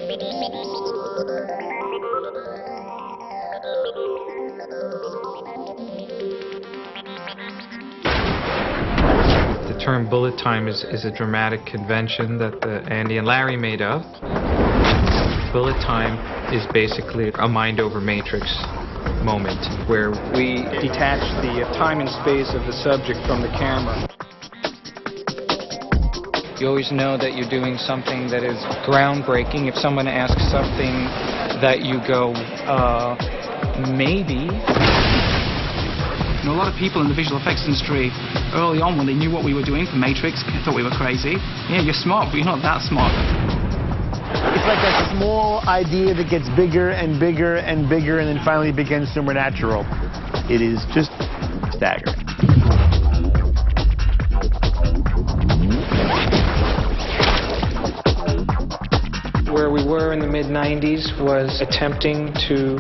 The term bullet time is a dramatic convention that Andy and Larry made up. Bullet time is basically a mind over matrix moment where we detach the time and space of the subject from the camera. You always know that you're doing something that is groundbreaking. If someone asks something that you go, maybe. You know, a lot of people in the visual effects industry, early on when they knew what we were doing for Matrix, thought we were crazy. Yeah, you're smart, but you're not that smart. It's like a small idea that gets bigger and bigger and bigger and then finally becomes supernatural. It is just staggering. Where we were in the mid-90s was attempting to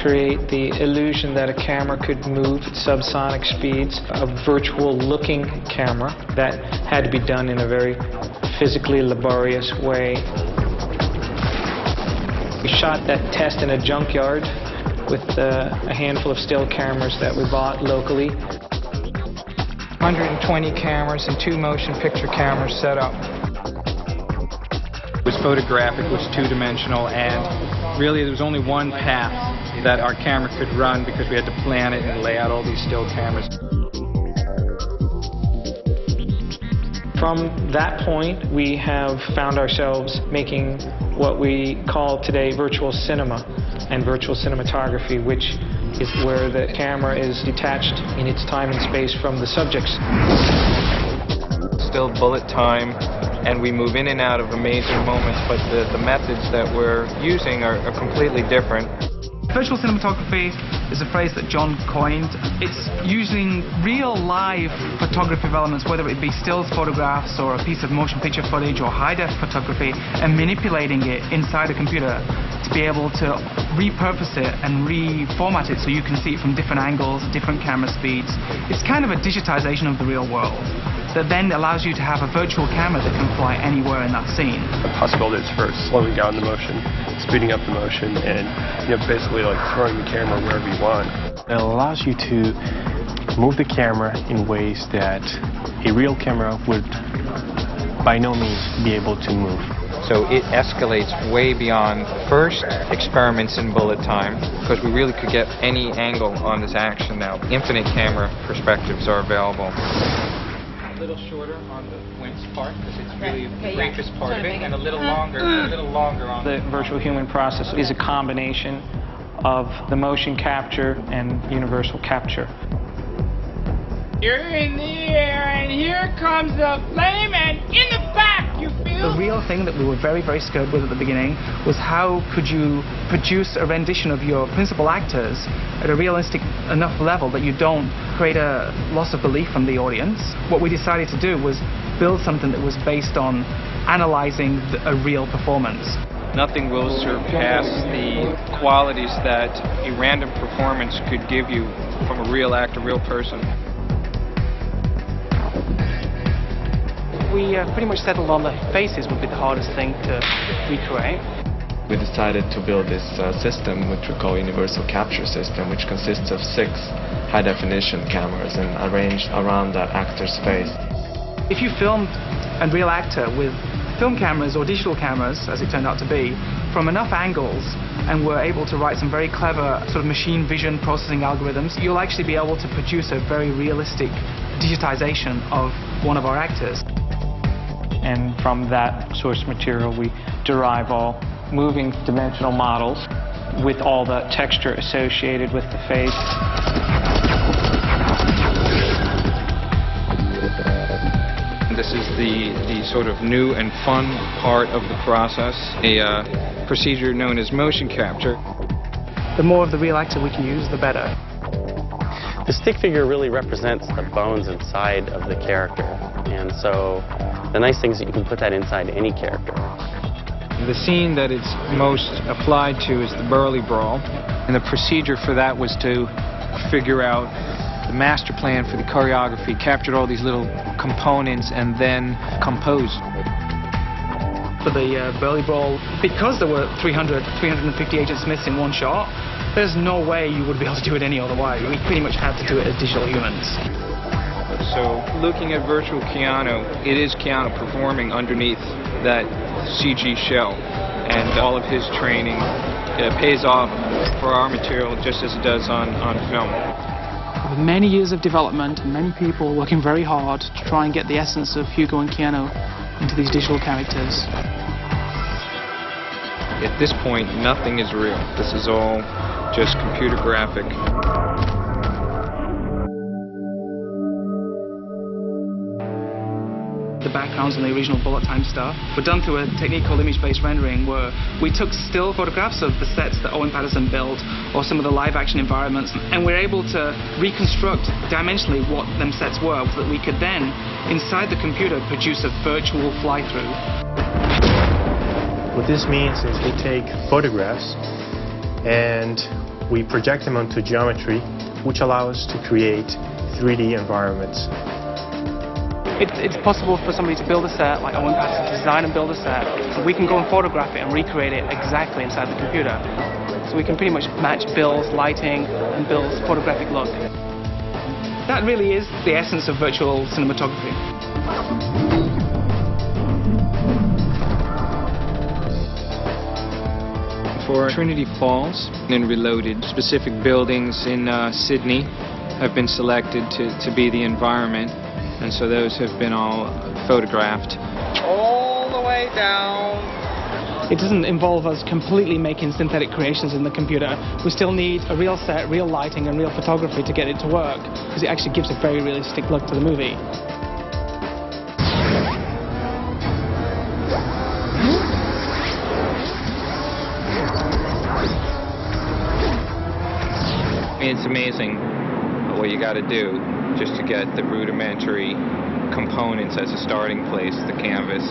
create the illusion that a camera could move at subsonic speeds, a virtual-looking camera that had to be done in a very physically laborious way. We shot that test in a junkyard with a handful of still cameras that we bought locally. 120 cameras and 2 motion picture cameras set up. It was photographic, it was two-dimensional, and really there was only one path that our camera could run because we had to plan it and lay out all these still cameras. From that point, we have found ourselves making what we call today virtual cinema and virtual cinematography, which is where the camera is detached in its time and space from the subjects. Still bullet time, and we move in and out of amazing moments, but the methods that we're using are completely different. Virtual cinematography is a phrase that John coined. It's using real live photography elements, whether it be stills photographs or a piece of motion picture footage or high-def photography, and manipulating it inside a computer to be able to repurpose it and reformat it so you can see it from different angles, different camera speeds. It's kind of a digitization of the real world that then allows you to have a virtual camera that can fly anywhere in that scene. The possibilities for slowing down the motion, speeding up the motion, and basically like throwing the camera wherever you want. It allows you to move the camera in ways that a real camera would by no means be able to move. So it escalates way beyond the first experiments in bullet time, because we really could get any angle on this action now. Infinite camera perspectives are available. A little shorter on the wings part, because it's really the briefest part of it, and a little longer on the virtual human process is a combination of the motion capture and universal capture. You're in the air, and here comes the flame, and in the back, you feel? The real thing that we were very, very scared with at the beginning was how could you produce a rendition of your principal actors at a realistic enough level that you don't create a loss of belief from the audience. What we decided to do was build something that was based on analyzing a real performance. Nothing will surpass the qualities that a random performance could give you from a real actor, real person. We pretty much settled on the faces would be the hardest thing to recreate. We decided to build this system, which we call Universal Capture System, which consists of 6 high-definition cameras and arranged around that actor's face. If you filmed a real actor with film cameras or digital cameras, as it turned out to be, from enough angles, and were able to write some very clever sort of machine vision processing algorithms, you'll actually be able to produce a very realistic digitization of one of our actors. And from that source material, we derive all moving dimensional models with all the texture associated with the face. This is the sort of new and fun part of the process, a procedure known as motion capture. The more of the real actor we can use, the better. The stick figure really represents the bones inside of the character, and so the nice thing is that you can put that inside any character. The scene that it's most applied to is the Burly Brawl, and the procedure for that was to figure out the master plan for the choreography, captured all these little components, and then composed. for the Burley Brawl. Because there were 350 Agent Smiths in one shot, there's no way you would be able to do it any other way. We pretty much had to do it as digital humans. So looking at virtual Keanu, it is Keanu performing underneath that CG shell, and all of his training pays off for our material just as it does on film. With many years of development and many people working very hard to try and get the essence of Hugo and Keanu into these digital characters. At this point, nothing is real. This is all just computer graphic. The backgrounds and the original bullet time stuff were done through a technique called image-based rendering, where we took still photographs of the sets that Owen Paterson built or some of the live-action environments, and we're able to reconstruct dimensionally what them sets were, so that we could then, inside the computer, produce a virtual fly-through. What this means is we take photographs and we project them onto geometry, which allows us to create 3D environments. It's possible for somebody to build a set, like Owen Paterson, to design and build a set, and we can go and photograph it and recreate it exactly inside the computer. So we can pretty much match Bill's lighting and Bill's photographic look. That really is the essence of virtual cinematography. For Trinity Falls and Reloaded, specific buildings in Sydney have been selected to be the environment, and so those have been all photographed. All the way down. It doesn't involve us completely making synthetic creations in the computer. We still need a real set, real lighting, and real photography to get it to work, because it actually gives a very realistic look to the movie. It's amazing what you got to do just to get the rudimentary components as a starting place, the canvas,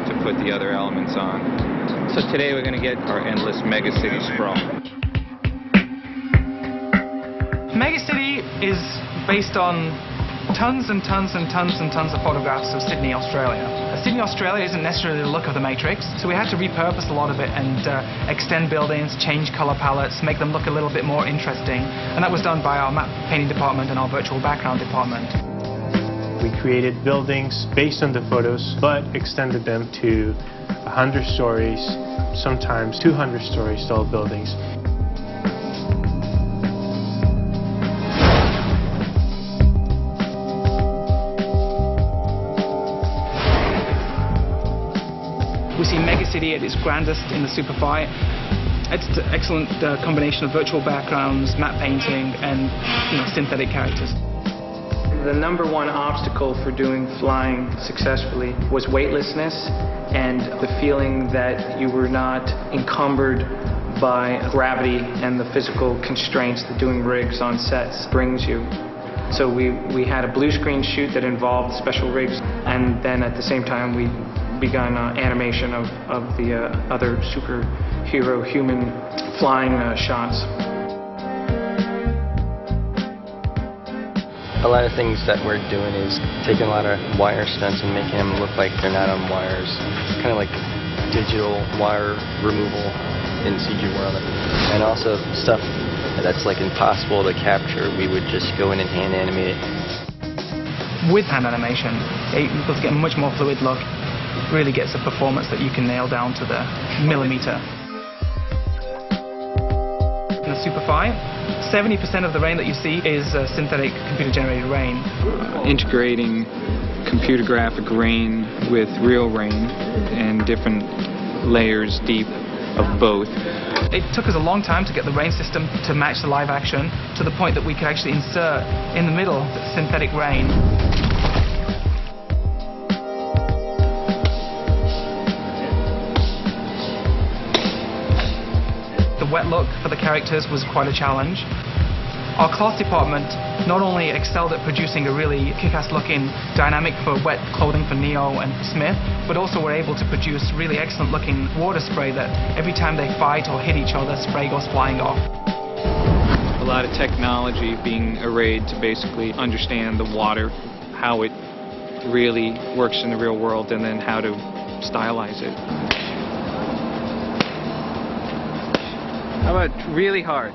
to put the other elements on. So today we're going to get our endless megacity sprawl. Megacity is based on tons and tons and tons and tons of photographs of Sydney, Australia. Sydney, Australia isn't necessarily the look of the Matrix, so we had to repurpose a lot of it and extend buildings, change color palettes, make them look a little bit more interesting. And that was done by our map painting department and our virtual background department. We created buildings based on the photos, but extended them to 100 stories, sometimes 200-story tall buildings. We see Megacity at its grandest in the Superfly. It's an excellent combination of virtual backgrounds, matte painting, and synthetic characters. The number one obstacle for doing flying successfully was weightlessness and the feeling that you were not encumbered by gravity and the physical constraints that doing rigs on sets brings you. So we had a blue screen shoot that involved special rigs, and then at the same time we begun animation of the other superhero human flying shots. A lot of things that we're doing is taking a lot of wire stunts and making them look like they're not on wires. Kind of like digital wire removal in CG world. And also stuff that's like impossible to capture, we would just go in and hand animate it. With hand animation, it was getting a much more fluid look. Really gets a performance that you can nail down to the millimeter. In the Superfly, 70% of the rain that you see is synthetic computer-generated rain. Integrating computer graphic rain with real rain and different layers deep of both. It took us a long time to get the rain system to match the live action, to the point that we could actually insert in the middle the synthetic rain. The wet look for the characters was quite a challenge. Our cloth department not only excelled at producing a really kick-ass looking dynamic for wet clothing for Neo and Smith, but also were able to produce really excellent looking water spray that every time they fight or hit each other, spray goes flying off. A lot of technology being arrayed to basically understand the water, how it really works in the real world, and then how to stylize it. How about really hard?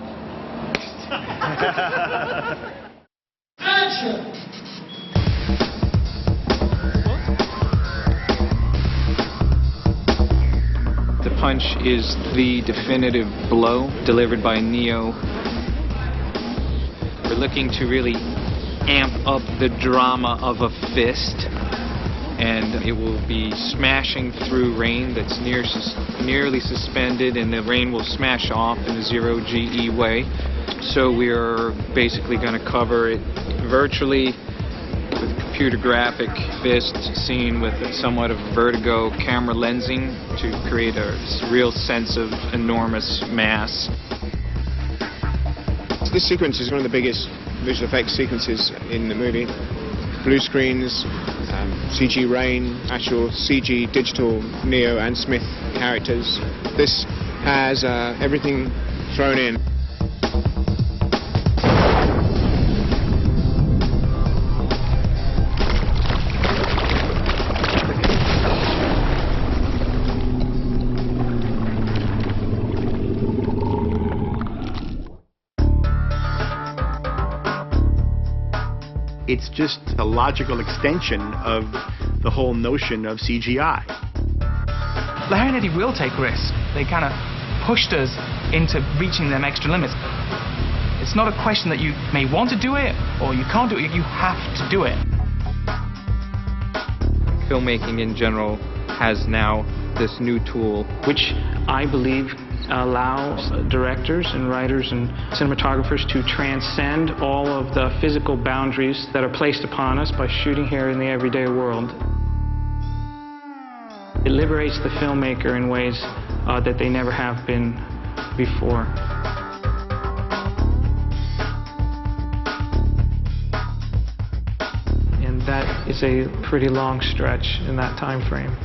Action! The punch is the definitive blow delivered by Neo. We're looking to really amp up the drama of a fist, and it will be smashing through rain that's nearly suspended, and the rain will smash off in a zero GE way. So we are basically going to cover it virtually with computer graphic fist scene with somewhat of vertigo camera lensing to create a real sense of enormous mass. This sequence is one of the biggest visual effects sequences in the movie. Blue screens, CG rain, actual CG digital Neo and Smith characters. This has everything thrown in. It's just a logical extension of the whole notion of CGI. Larry and Eddie will take risks. They kind of pushed us into reaching them extra limits. It's not a question that you may want to do it or you can't do it, you have to do it. Filmmaking in general has now this new tool, which I believe allows directors and writers and cinematographers to transcend all of the physical boundaries that are placed upon us by shooting here in the everyday world. It liberates the filmmaker in ways that they never have been before. And that is a pretty long stretch in that time frame.